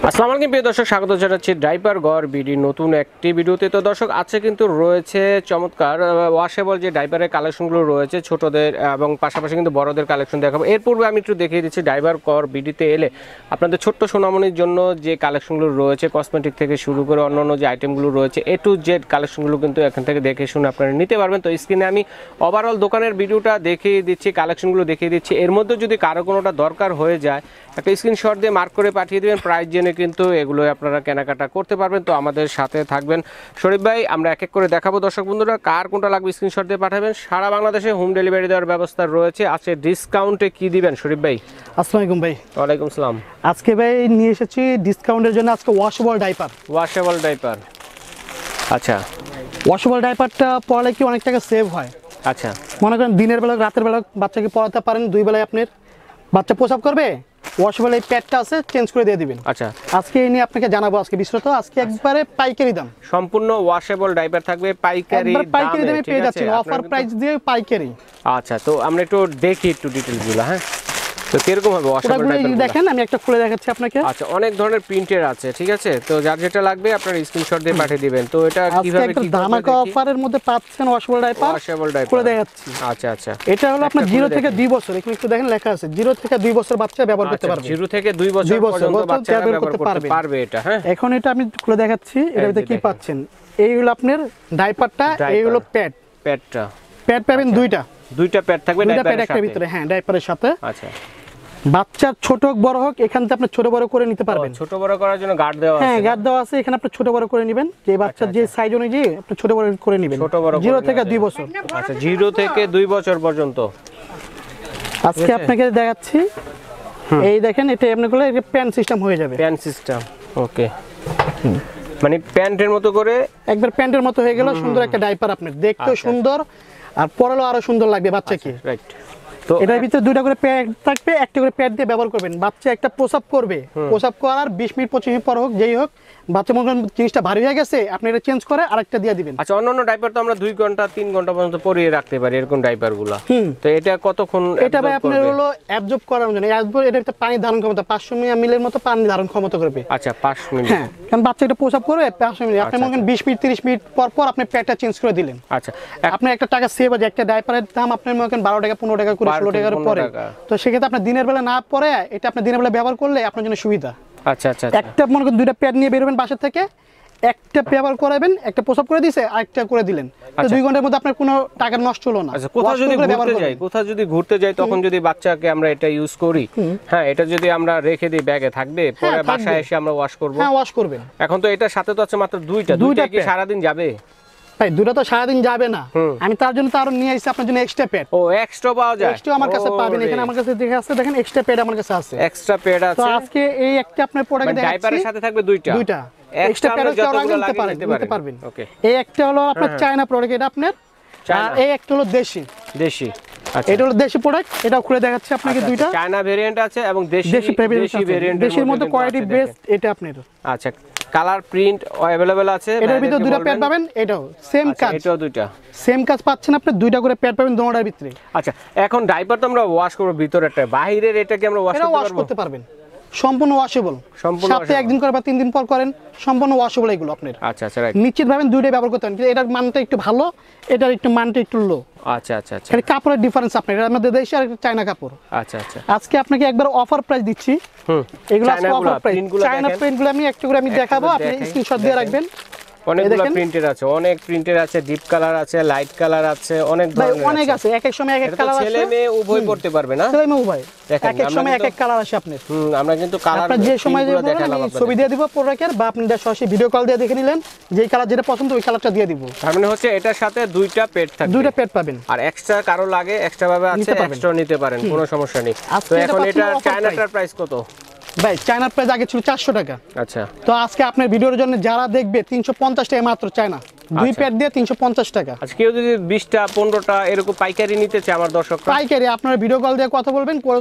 আসসালামু আলাইকুম প্রিয় দর্শক, স্বাগত জানাচ্ছি ড্রাইভার ঘর বিডি নতুন একটি ভিডিওতে। তো দর্শক, আজকে কিন্তু রয়েছে চমৎকার ওয়াশেবল যে ড্রাইভারের কালেকশনগুলো রয়েছে ছোটদের এবং পাশাপাশি কিন্তু বড়দের কালেকশন দেখাবো। এর পূর্বে আমি একটু দেখিয়ে দিচ্ছি ড্রাইভার ঘর বিডিতে এলে আপনাদের ছোট্ট সোনামণির জন্য যে কালেকশনগুলো রয়েছে, কসমেটিক থেকে শুরু করে অন্যান্য যে আইটেমগুলো রয়েছে, এ টু জেড কালেকশনগুলো কিন্তু এখান থেকে দেখে শুনে আপনারা নিতে পারবেন। তো স্ক্রিনে আমি ওভারঅল দোকানের ভিডিওটা দেখিয়ে দিচ্ছি, কালেকশনগুলো দেখিয়ে দিচ্ছি। এর মধ্যে যদি কারো কোনোটা দরকার হয়ে যায়, একটা স্ক্রিনশট দিয়ে মার্ক করে পাঠিয়ে দেবেন, প্রাইস জেনে কিন্তু এগুলো আপনারা কেনাকাটা করতে পারবেন। তো আমাদের সাথে থাকবেন শরীফ ভাই, আমরা এক এক করে দেখাবো। দর্শক বন্ধুরা, কার কোনটা লাগবে স্ক্রিনশট দিয়ে পাঠাবেন। সারা বাংলাদেশে হোম ডেলিভারি দেওয়ার ব্যবস্থা রয়েছে। আজকে ডিসকাউন্টে কি দিবেন শরীফ ভাই? আসসালামু আলাইকুম ভাই। ওয়ালাইকুম আসসালাম। আজকে ভাই নিয়ে এসেছি ডিসকাউন্টের জন্য আজকে ওয়াশেবল ডাইপার। ওয়াশেবল ডাইপার, আচ্ছা। ওয়াশেবল ডাইপারটা পরালে কি অনেক টাকা সেভ হয়। আচ্ছা, মনে করেন দিনের বেলা রাতের বেলা বাচ্চাকে পড়াতে পারেন, দুই বেলায় আপনার বাচ্চা প্রসাব করবে, ওয়াশেবল এই প্যাডটা আছে চেঞ্জ করে দিয়ে দিবেন। আচ্ছা, আজকে এই নিয়ে আপনাকে জানাবো আজকে বিস্তারিত। আজকে একবারে পাইকারি দাম, সম্পূর্ণ ওয়াশেবল ডাইপার থাকবে পাইকারি দামে পেয়ে যাচ্ছেন, অফার প্রাইস দিয়ে পাইকারি। আচ্ছা, তো আমরা একটু দেখি একটু ডিটেইলসগুলো। হ্যাঁ, তো কিরকম হবে ওয়াশেবল ডাইপার? দেখেন আমি একটা খুলে দেখাচ্ছি আপনাকে। আচ্ছা, অনেক ধরনের প্রিন্টের আছে, ঠিক আছে। তো যার যেটা লাগবে আপনারা স্ক্রিনশট দিয়ে পাঠিয়ে দিবেন। তো এটা কিভাবে কি ধামাকা অফারের মধ্যে পাচ্ছেন ওয়াশেবল ডাইপার। খুলে দেখাচ্ছি। আচ্ছা আচ্ছা, এটা হলো আপনার 0 থেকে 2 বছর। এখানে একটু দেখেন লেখা আছে 0 থেকে 2 বছর বাচ্চা ব্যবহার করতে পারবে। 0 থেকে 2 বছর পর্যন্ত বাচ্চারা ব্যবহার করতে পারবে এটা। হ্যাঁ, এখন এটা আমি খুলে দেখাচ্ছি। এর ভিতরে কি পাচ্ছেন? এই হলো আপনার ডাইপারটা, এই হলো প্যাড। প্যাড পাবেন দুইটা প্যাড থাকবে ডাইপারের ভিতরে। হ্যাঁ, ডাইপারের সাথে। আচ্ছা, বাচ্চার ছোট হোক বড় হোক এখান থেকে আপনি ছোট বড় করে নিতে পারবেন। ছোট বড় করার জন্য গার্ড দেওয়া আছে। হ্যাঁ, গার্ড দেওয়া আছে। এখানে আপনি ছোট বড় করে নেবেন, যে বাচ্চার যে সাইজ অনুযায়ী আপনি ছোট বড় করে নেবেন। 0 থেকে 2 বছর। আচ্ছা, 0 থেকে 2 বছর পর্যন্ত। আজকে আপনাকে দেখাচ্ছি। এই দেখেন, এটা আপনাগুলো এটা প্যান সিস্টেম হয়ে যাবে। প্যান সিস্টেম, ওকে। মানে প্যান্টের মতো করে, একবার প্যান্টের মতো হয়ে গেল। সুন্দর একটা ডাইপার, আপনার দেখতেও সুন্দর আর পরালো আরো সুন্দর লাগবে বাচ্চাকে। রাইট। তো এটার ভিতরে দুইটা করে প্যাড থাকবে, একটা করে প্যাড দিয়ে ব্যবহার করবেন। বাচ্চা একটা প্রসাব করবে, প্রসাব করার 20 মিনিট 25 মিনিট পর হোক যেই হোক, বাচ্চা মনে করেন জিনিসটা ভারী হয়ে গেছে, আপনি এটা চেঞ্জ করে আরেকটা দিয়ে দিবেন। আচ্ছা, অন্যান্য ডাইপার তো আমরা 2 ঘন্টা 3 ঘন্টা পর্যন্ত পরিয়ে রাখতে পারি, এরকম ডাইপারগুলো। তো এটা কতক্ষণ? এটা ভাই আপনার হলো অ্যাবজর্ব করার জন্য। অ্যাবজর্ব এটা পানি ধারণ ক্ষমতা 500 মিলির মতো পানি ধারণ ক্ষমতা করবে। আচ্ছা, 5 মিনিট। হ্যাঁ, কারণ বাচ্চা এটা প্রসাব করবে 500 মিলি। আপনি মনে করেন 20 মিনিট 30 মিনিট পর পর আপনি প্যাডটা চেঞ্জ করে দিলেন। আচ্ছা, আপনার একটা টাকা সেভ আছে। একটা ডাইপারের দাম আপনার মনে করেন 12 টাকা 15 টাকা করে 16 টাকার পরে। তো সেক্ষেত্রে আপনার দিনের বেলা না পরে এটা আপনি দিনের বেলা ব্যবহার করলে আপনার জন্য সুবিধা। আচ্ছা আচ্ছা, একটা মনে করেন দুইটা প্যাড নিয়ে বেরোবেন বাসা থেকে, একটা ব্যবহার করাবেন, একটা প্রসাব করে দিয়েছে আরেকটা করে দিলেন। তো 2 ঘন্টার মধ্যে আপনার কোনো টাকা নষ্ট হলো না। আচ্ছা, কোথাও যদি ঘুরতে যাই তখন যদি বাচ্চাকে আমরা এটা ইউজ করি, হ্যাঁ, এটা যদি আমরা রেখে দিই ব্যাগে থাকবে, পরে বাসায় এসে আমরা ওয়াশ করব। হ্যাঁ, ওয়াশ করবেন। এখন তো এটার সাথে তো আছে মাত্র দুইটা কি সারাদিন যাবে? ভাই দুটো তো সারাদিন যাবে না। আমি তার জন্য তো আরো নিয়ে আসছি আপনার জন্য এক্সট্রা প্যাড। ও, এক্সট্রা পাওয়া যায়? এক্সট্রা আমার কাছে পাবেন। এখানে আমার কাছে দেখে আছে, দেখেন এক্সট্রা প্যাড আমার কাছে আছে। এক্সট্রা প্যাড আছে। তো আজকে এই একটা আপনার প্রোডাক্ট দেখাচ্ছি, ডাইপারের সাথে থাকবে দুইটা এক্সট্রা প্যাড নিতে পারবেন। ওকে, এই একটা হলো আপনার চায়না প্রোডাক্ট, এটা আপনার। আর এই একটা হলো দেশি। আচ্ছা, এটা হলো দেশি প্রোডাক্ট, এটাও খুলে দেখাচ্ছি আপনাকে। দুইটা চায়না ভেরিয়েন্ট আছে এবং দেশি ভেরিয়েন্ট। দেশির মধ্যে কোয়ালিটি বেস্ট এটা আপনার। আচ্ছা, কালার প্রিন্ট अवेलेबल আছে। এটার ভিতরে দুটো প্যাড পাবেন। এটাও সেম কাজ, এটাও দুইটা সেম কাজ পাচ্ছেন আপনি। দুইটা করে প্যাড পাবেন দোনোটার ভিতরে। আচ্ছা, এখন ডাইপার তো আমরা ওয়াশ করব ভিতরেরটা, বাইরের এটা কি আমরা ওয়াশ করতে পারবেন? সম্পূর্ণ ওয়াশেবল। সপ্তাহে একদিন করে বা 3 দিন পর করেন, সম্পূর্ণ ওয়াশেবল এগুলো আপনার। আচ্ছা আচ্ছা, রাইট। নিশ্চিত ভাবেন দুইটাই ব্যবহার করতে পারেন, কিন্তু এটার মানটা একটু ভালো, এটার একটু মানটা একটু লো। আচ্ছা আচ্ছা আচ্ছা, খালি কাপড়ের ডিফারেন্স আপনার। এর মধ্যে দেশি আর চায়না কাপড়। আচ্ছা আচ্ছা, আজকে আপনাকে একবার অফার প্রাইস দিচ্ছি। এগুলো আজকে অফার প্রাইস। চায়না প্রিন্টগুলো আমি একটু করে আমি দেখাবো, আপনি স্ক্রিনশট দিয়ে রাখবেন। অনেকগুলো প্রিন্টের আছে, অনেক প্রিন্টের আছে, ডিপ কালার আছে, লাইট কালার আছে, অনেক ধরনের অনেক আছে। এক এক সময় এক এক কালার আছে। ছেলে মেয়ে উভয় পড়তে পারবে না? ছেলে মেয়ে উভয়। এক এক সময় এক এক কালার আছে আপনার। আমরা কিন্তু কালার আপনার যে সময় দেখালাম, ছবি দিয়ে দিব প্রোডাক্টের, বা আপনি সরাসরি ভিডিও কল দিয়ে দেখে নিলেন, যেই কালার যেটা পছন্দ ওই কালারটা দিয়ে দিব। তার মানে হচ্ছে এটার সাথে দুইটা প্যাড থাকবে। দুইটা প্যাড পাবেন। আর এক্সট্রা কারো লাগে এক্সট্রা ভাবে আছে, এক্সট্রা নিতে পারেন, কোনো সমস্যা নেই। তো এখন এটা চায়নাটার প্রাইস কত? ভাই চায়নার প্রাইস আগে ছিল 400 টাকা। আচ্ছা, তো আজকে আপনার ভিডিওর জন্য যারা দেখবে 350 টাকা মাত্র চায়না। 2 প্যাড দিয়ে 350 টাকা। আচ্ছা, কেউ যদি 20টা 15টা এরকম পাইকারি নিতে চায় আমার দর্শক? পাইকারি আপনারা ভিডিও কল দিয়ে কথা বলবেন,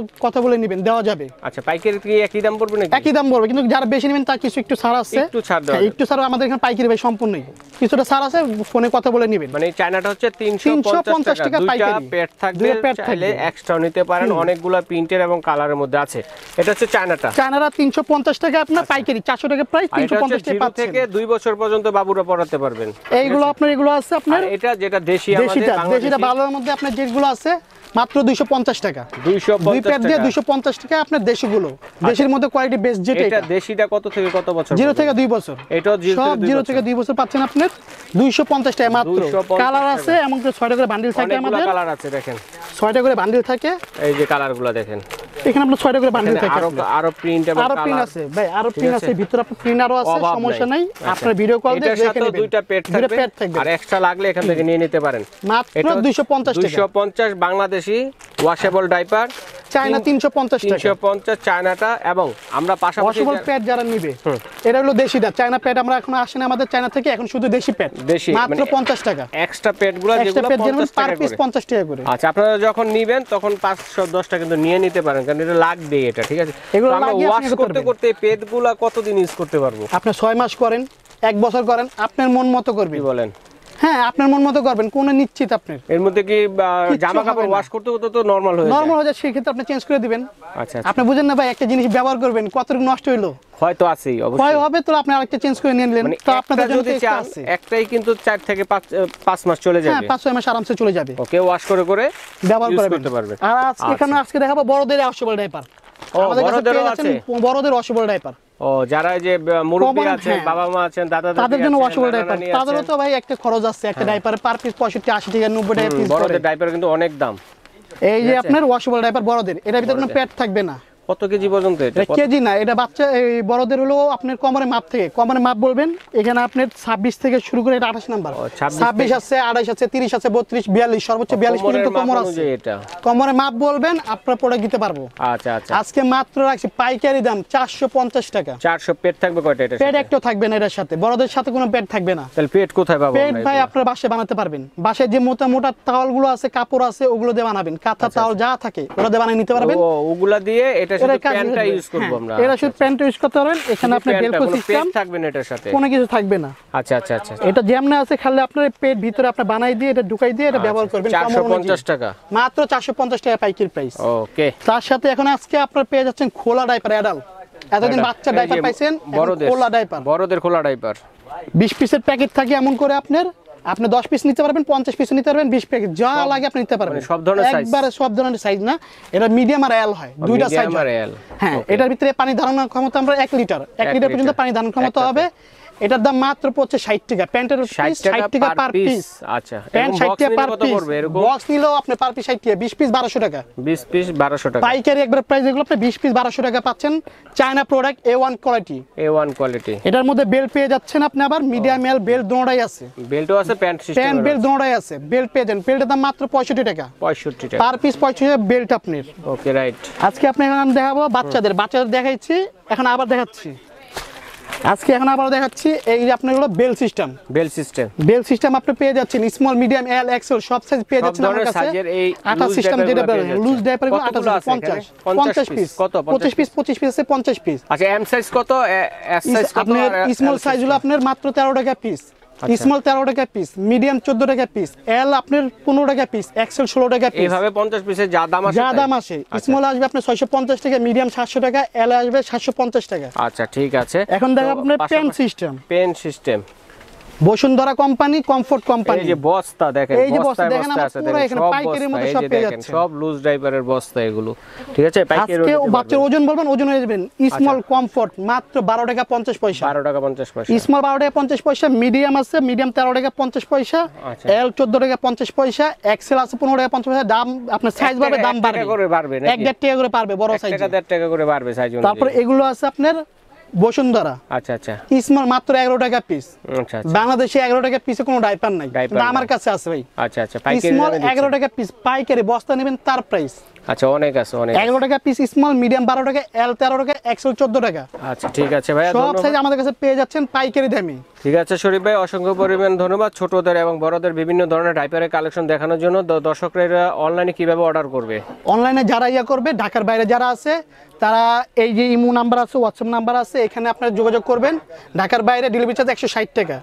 কথা বলে নেবেন, দেওয়া যাবে। আচ্ছা, পাইকারি কি একই দাম পড়বে নাকি? একই দাম পড়বে, কিন্তু যারা বেশি নেবেন তার কিছু একটু ছাড় আছে। একটু ছাড় দেওয়া একটু ছাড় আমাদের এখানে পাইকারি ভাই সম্পূর্ণই কিছুটা ছাড় আছে, ফোনে কথা বলে নেবেন। মানে চায়নাটা হচ্ছে 350 টাকা, দুইটা পাইকারি। প্যাড থাকবে, দুইটা প্যাড চাইলে থাকবে। এক্সট্রা নিতে পারেন, অনেকগুলা প্রিন্টের এবং কালারের মধ্যে আছে। এটা হচ্ছে চায়নাটা। চায়নারা 350 টাকা আপনার পাইকারি, 400 টাকা প্রাইস, আর এটা হচ্ছে 350 টাকা 0 পাচ্ছেন। থেকে 2 বছর পর্যন্ত বাবুরা পড়াতে পারবেন। এইগুলো আপনার এগুলো আছে আপনার, আর এটা যেটা দেশি আমাদের দেশিটা বাংলাদেশি, ভালোর মধ্যে আপনার যেগুলো আছে মাত্র 250 টাকা। 2 প্যাড দিয়ে 250 টাকা আপনার দেশিগুলো। দেশের মধ্যে কোয়ালিটি বেস্ট যেটা এটা দেশিটা কত থেকে কত বছর? 0 থেকে 2 বছর। এটাও সব 0 থেকে 2 বছর পাচ্ছেন আপনার 250 টাকা মাত্র। 250 কালার আছে, এমন করে 6টা করে বান্ডিল থাকে অনেকগুলো আমাদের। কালার আছে দেখেন, 6টা করে বান্ডিল থাকে। এই যে কালারগুলো দেখেন, এখানে আপনার 6টা করে বান্ডিল থাকে। আরো প্রিন্ট এবং আরো প্রিন্ট কালার আছে ভাই, আরো প্রিন্ট আছে ভিতরে, আপনার প্রিন্ট আরো আছে, অভাব সমস্যা নাই। নাই। আপনার ভিডিও কল দিয়ে এটার দেখে সাথে নেবেন। দুইটা প্যাড দুইটা প্যাড থাকবে, থাকবে। আর এক্সট্রা লাগলে এখান থেকে নিয়ে নিতে পারেন। মাত্র এটা 250 টাকা। 250 বাংলাদেশি ওয়াশেবল ডাইপার, চায়না 350 টাকা। 350 চায়নাটা। এবং আমরা পাশাপাশি ওয়াশেবল প্যাড যারা নিবে, এটা হলো দেশিটা। চায়না প্যাড আমরা এখন আসে না আমাদের চায়না থেকে, এখন শুধু দেশি প্যাড দেশি, মাত্র মানে 50 টাকা। এক্সট্রা প্যাডগুলো এক্সট্রা যেগুলো প্যাড যেমন 50 পার টাকা পিস করে। 50 টাকা করে। আচ্ছা, আপনারা যখন নিবেন তখন 510টা কিন্তু নিয়ে নিতে পারেন, কারণ এটা লাগবে, এটা ঠিক আছে। এগুলো তো আমরা লাগিয়ে ওয়াশ আপনি করতে করবেন। করতে এই প্যাডগুলো কতদিন ইউজ করতে পারবো? আপনি 6 মাস করেন, 1 বছর করেন, আপনার মন মতো কি করবেন। বলেন? হ্যাঁ, আপনার মন মতো করবেন, কোনো নিশ্চিত আপনার। এর মধ্যে কি জামা হবে কাপড় না। ওয়াশ করতে করতে তো নরমাল হয়ে যায়? নরমাল হয়ে যায়, সেই ক্ষেত্রে আপনি চেঞ্জ করে দিবেন। আচ্ছা, আপনি বুঝেন না ভাই, একটা জিনিস ব্যবহার করবেন, কতটুকু নষ্ট হইলো, হয়তো আছেই ক্ষয় অবশ্যই। হবে, তো আপনি আরেকটা চেঞ্জ করে নিয়ে নিলেন। মানে তো আপনাদের একটা জন্য যদি তো extra চান, আছে। একটাই কিন্তু 4 থেকে 5 মাস চলে হ্যাঁ, যাবে। 5-6 মাস আরামসে চলে যাবে, ওকে, ওয়াশ করে করে ব্যবহার use করবেন। করতে পারবেন। আর আজকে এখানে আজকে দেখাবো বড়দের ওয়াশেবল ডাইপার। ও, আমাদের কাছে বড়দেরও পেয়ে যাচ্ছেন আছে? বড়দের ওয়াশেবল ডাইপার। ও, যারা এই যে মুরব্বি Common, আছেন, হ্যাঁ। বাবা মা আছেন, দাদা দাদি তাদের জন্য আছেন, ওয়াশেবল নানা ডাইপার, নানি তাদেরও আছেন। তো ভাই একটা খরচ আছে, একটা ডাইপারে পার পিস 65-80 টাকা, 90 টাকা পিস করে। বড়দের ডাইপার কিন্তু অনেক দাম। এই যে আপনার ওয়াশেবল ডাইপার বড়দের, এটার ভিতরে কোনো প্যাড থাকবে না। কত কেজি পর্যন্ত এটা? এটা কেজি না, এটা বাচ্চা এই বড়দের হলো আপনার কোমরের মাপ থেকে, কোমরের মাপ বলবেন। এখানে আপনার 26 থেকে শুরু করে এটা 28 নাম্বার, 26 আছে, 28 আছে, 30 আছে, 32, 42, সর্বোচ্চ 42 পর্যন্ত কোমর আছে। এটা কোমরের মাপ বলবেন, আপনার প্রোডাক্ট দিতে পারবো। আচ্ছা আচ্ছা, আজকে মাত্র রাখছি পাইকারি দাম 450 টাকা। 400 পেট থাকবে কয়টা এটা? পেড একটাও থাকবে না এটার সাথে, বড়দের সাথে কোনো পেড থাকবে না। তাহলে পেট কোথায় পাবো পেড আমরা ভাই এগুলো? আপনার বাসায় বানাতে পারবেন। বাসায় যে মোটা মোটা তাওয়ালগুলো আছে, কাপড় আছে, ওগুলো দিয়ে বানাবেন। কাঁথা তাওয়াল যা থাকে ওগুলো দিয়ে বানিয়ে নিতে পারবেন। ও, ওগুলা দিয়ে এটা শুধু এটার কাজ প্যান্টটা হচ্ছে- ইউজ করব হ্যাঁ, আমরা। এটা শুধু প্যান্ট ইউজ করতে পারবেন। এখানে আপনার বেলকো সিস্টেম থাকবে না এটার সাথে? কোনো কিছু থাকবে না। আচ্ছা আচ্ছা আচ্ছা, এটা যেমন আছে, খালি আপনার পেট ভিতরে আপনি বানাই দিয়ে এটা ঢুকাই দিয়ে এটা ব্যবহার করবেন। কম 450 টাকা, মাত্র 450 টাকা পাইকারি প্রাইস। ওকে। তার সাথে এখন আজকে আপনার পেয়ে যাচ্ছেন খোলা ডাইপার অ্যাডাল্ট। এতদিন বাচ্চা ডাইপার পাইছেন, বড়দের খোলা ডাইপার। বড়দের খোলা ডাইপার 20 পিসের প্যাকেট থাকে এমন করে আপনার। আপনি 10 পিস নিতে পারবেন, 50 পিস নিতে পারবেন, 20 প্যাকেট যা লাগে আপনি নিতে পারবেন। সব ধরনের সাইজ? একবারে সব ধরনের সাইজ না, এটা মিডিয়াম আর এল হয়, দুইটা সাইজ medium আর হয়। L, হ্যাঁ, okay. এটার ভিতরে পানি ধারণের ক্ষমতা আমরা 1 লিটার 1 লিটার পর্যন্ত পানি ধারণ ক্ষমতা হবে। এটার দাম মাত্র পড়ছে 60 টাকা। প্যান্টের 60 60 টাকা পার পিস। আচ্ছা, প্যান্ট এরকম 60 box টাকা নিলে পার কত পিস। পড়বে এরকম? বক্স নিলেও আপনি পার পিস 60 টাকা, 20 পিস 1200 টাকা। 20 পিস 1200 টাকা পাইকারি একবার প্রাইস, এগুলো আপনি 20 পিস 1200 টাকা পাচ্ছেন। China product A1 quality. A1 quality. এটার মধ্যে বেল্ট পেয়ে যাচ্ছেন আপনি, আবার মিডিয়াম এল বেল্ট দুটোই আছে। বেল্টও আছে, প্যান্ট সিস্টেম প্যান্ট বেল্ট দুটোই আছে, বেল্ট পেয়ে যান। বেল্টের দাম মাত্র 65 টাকা 65 টাকা পার পিস, 65 টাকা বেল্ট আপনার। ওকে, রাইট। আজকে আপনি এখন দেখাবো বাচ্চাদের দেখাইছি, এখন আবার দেখাচ্ছি। আজকে এখন আবার দেখাচ্ছি এই যে আপনার হলো বেল সিস্টেম। বেল সিস্টেম আপনি পেয়ে যাচ্ছেন স্মল, মিডিয়াম, এল, এক্সেল সব সাইজ পেয়ে যাচ্ছেন আমার কাছে। সাইজের এই আটা সিস্টেম যেটা লুজ ডাইপার গুলো 50 পিস, কত? 25 পিস 25 পিস আছে, 50 পিস। আচ্ছা, এম সাইজ কত, এস সাইজ কত? আপনার আর স্মল L সাইজ হলো আপনার মাত্র 13 টাকা পিস। স্মল 13 টাকা পিস, মিডিয়াম 14 টাকা পিস, এল আপনার 15 টাকা পিস, এক্সেল 16 টাকা পিস। এইভাবে 50 পিসের যা দাম আসে যা তাই? দাম আসে। স্মল আসবে আপনার 650 টাকা, মিডিয়াম 700 টাকা, এল আসবে 750 টাকা। আচ্ছা, ঠিক আছে। এখন দেখো আপনার pen system. Pen system, Bashundhara company, comfort company. এই যে বস্তা দেখেন, এই যে বস্তা বস্তায় দেখেন, বস্তা আমার আছে পুরো দেখেন, এখানে সব পাইকারির মধ্যে বস্তা, সব এই যে পেয়ে দেখেন যাচ্ছে। সব লুজ ডাইপারের বস্তা এগুলো, ঠিক আছে? পাইকারি আজকে বাচ্চার ওজন বলবেন, ওজন হয়ে যাবেন স্মল কমফোর্ট মাত্র 12 টাকা 50 পয়সা। 12 টাকা 50 পয়সা। স্মল 12 টাকা 50 পয়সা, মিডিয়াম আছে, মিডিয়াম 13 টাকা 50 পয়সা, আচ্ছা। এল 14 টাকা 50 পয়সা, এক্সেল আছে 15 টাকা 50 পয়সা। দাম আপনার সাইজ বাড়বে, দাম এক টাকা বাড়বে করে বাড়বে নাকি? 1.5 টাকা করে পারবে বড় 1 সাইজ। টাকা 1.5 টাকা করে বাড়বে সাইজ অনুযায়ী। তারপর এগুলো আছে আপনার বসুন্ধরা, আচ্ছা আচ্ছা স্মল মাত্র 11 টাকা পিস। আচ্ছা আচ্ছা বাংলাদেশে 11 টাকা পিসে কোনো ডাইপার নাই, ডাইপার কিন্তু নাই। আমার কাছে আছে ভাই। আচ্ছা আচ্ছা, পাইকারি স্মল দামে দিচ্ছেন। 11 টাকা পিস, পাইকারি বস্তা নেবেন তার প্রাইস। আচ্ছা অনেক আছে, অনেক 11 টাকা পিস স্মল, মিডিয়াম 12 টাকা, এল 13 টাকা, এক্সেল 14 টাকা। আচ্ছা ঠিক আছে ভাইয়া, সব ধন্যবাদ। সাইজ আমাদের কাছে পেয়ে যাচ্ছেন পাইকারি দামে। ঠিক আছে শরীফ ভাই, অসংখ্য পরিমাণ ধন্যবাদ ছোটদের এবং বড়দের বিভিন্ন ধরনের ডাইপারের কালেকশন দেখানোর জন্য। দর্শকরা অনলাইনে কিভাবে অর্ডার করবে? অনলাইনে যারা করবে, ঢাকার বাইরে যারা আছে তারা এই যে ইমো নাম্বার আছে, হোয়াটসঅ্যাপ নাম্বার আছে, এখানে আপনারা যোগাযোগ করবেন। ঢাকার বাইরে ডেলিভারি চার্জ 160 টাকা,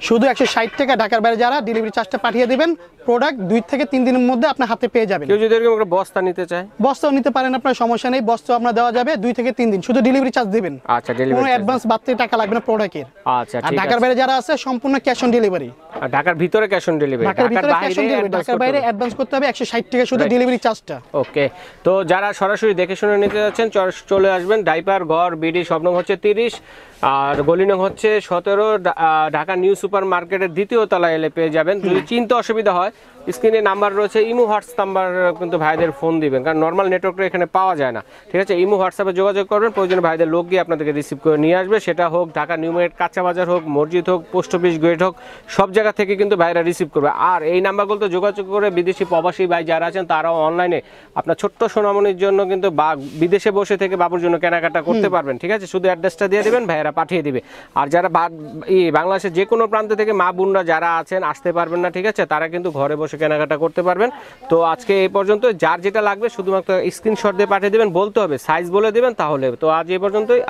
শুধু 160 টাকা। ঢাকার বাইরে যারা ডেলিভারি চার্জটা পাঠিয়ে দিবেন, প্রোডাক্ট 2 থেকে 3 দিনের মধ্যে আপনার হাতে পেয়ে যাবেন। কেউ যদি এরকম একটা বস্তা নিতে চায়? বস্তাও নিতে পারেন, আপনার সমস্যা নেই, বস্তা আপনার দেওয়া যাবে 2 থেকে 3 দিন, শুধু ডেলিভারি চার্জ দিবেন। আচ্ছা কোনো ডেলিভারি অ্যাডভান্স বাড়তি টাকা লাগবে না প্রোডাক্টের। আচ্ছা আর ঠিক ঢাকার আছে। বাইরে যারা আছে সম্পূর্ণ ক্যাশ অন ডেলিভারি। আর ঢাকার ভিতরে ক্যাশ অন ডেলিভারি? ঢাকার ভিতরে ক্যাশ অন ডেলিভারি, ঢাকার বাইরে অ্যাডভান্স করতে হবে 160 টাকা শুধু ডেলিভারি চার্জটা। ওকে, তো যারা সরাসরি দেখে শুনে নিতে যাচ্ছেন চলে আসবেন। ডাইপার ঘর বিডি, সব নং হচ্ছে 30 আর গলি নং হচ্ছে 17, ঢাকা নিউ সুপার মার্কেটের 2য় তলায় এলে পেয়ে যাবেন। যদি চিনতে অসুবিধা হয় স্ক্রিনে নাম্বার রয়েছে, ইমো হোয়াটসঅ্যাপ নাম্বার কিন্তু ভাইদের ফোন দিবেন, কারণ নর্মাল নেটওয়ার্কটা এখানে পাওয়া যায় না। ঠিক আছে, ইমো হোয়াটসঅ্যাপে যোগাযোগ করবেন, প্রয়োজনে ভাইদের লোক গিয়ে আপনাদেরকে রিসিভ করে নিয়ে আসবে। সেটা হোক ঢাকা নিউ মার্কেট, কাঁচা বাজার হোক, মসজিদ হোক, পোস্ট অফিস গেট হোক, সব জায়গা থেকে কিন্তু ভাইরা রিসিভ করবে। আর এই নাম্বারগুলোতে যোগাযোগ করে বিদেশি প্রবাসী ভাই যারা আছেন তারাও অনলাইনে আপনার ছোট্ট সোনামণির জন্য কিন্তু বিদেশে বসে থেকে বাবুর জন্য কেনাকাটা করতে পারবেন। ঠিক আছে, শুধু অ্যাড্রেসটা দিয়ে দেবেন, ভাইয়েরা পাঠিয়ে দিবে। আর যারা বাংলাদেশের যে কোনো প্রান্ত থেকে মা বোনরা যারা আছেন আসতে পারবেন না, ঠিক আছে, তারা কিন্তু ঘরে বসে কেনাকাটা করতে পারবেন। তো আজকে এই পর্যন্ত, যার যেটা লাগবে শুধুমাত্র স্ক্রিনশট দিয়ে পাঠিয়ে দেবেন, বলতে হবে সাইজ বলে দেবেন তাহলে। তো আজ এই পর্যন্তই।